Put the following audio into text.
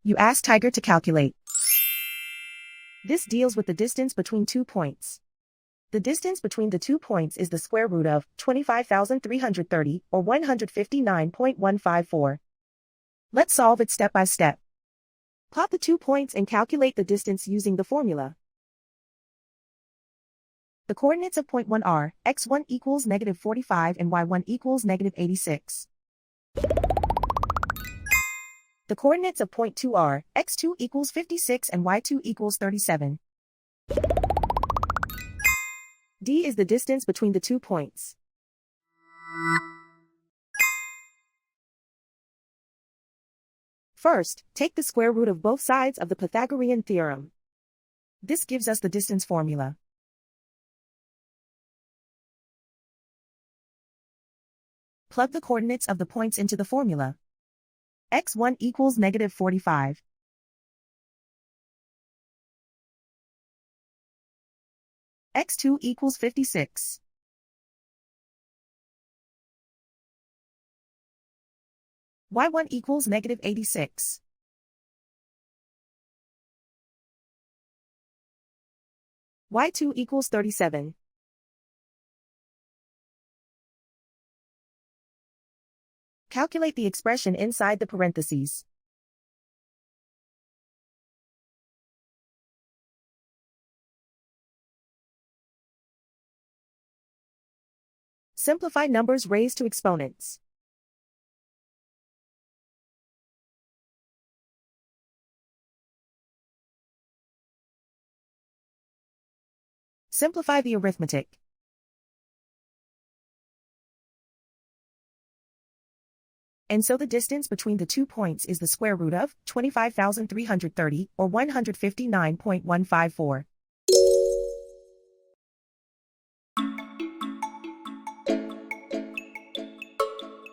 You ask Tiger to calculate. This deals with the distance between 2 points. The distance between the 2 points is the square root of 25,330, or 159.154. Let's solve it step by step. Plot the 2 points and calculate the distance using the formula. The coordinates of point 1 are, x1 equals -45 and y1 equals -86. The coordinates of point 2 are, x2 equals 56 and y2 equals 37. D is the distance between the 2 points. First, take the square root of both sides of the Pythagorean theorem. This gives us the distance formula. Plug the coordinates of the points into the formula. x1 equals -45. x2 equals 56. y1 equals -86. y2 equals 37. Calculate the expression inside the parentheses. Simplify numbers raised to exponents. Simplify the arithmetic. And so the distance between the 2 points is the square root of 25,330, or 159.154.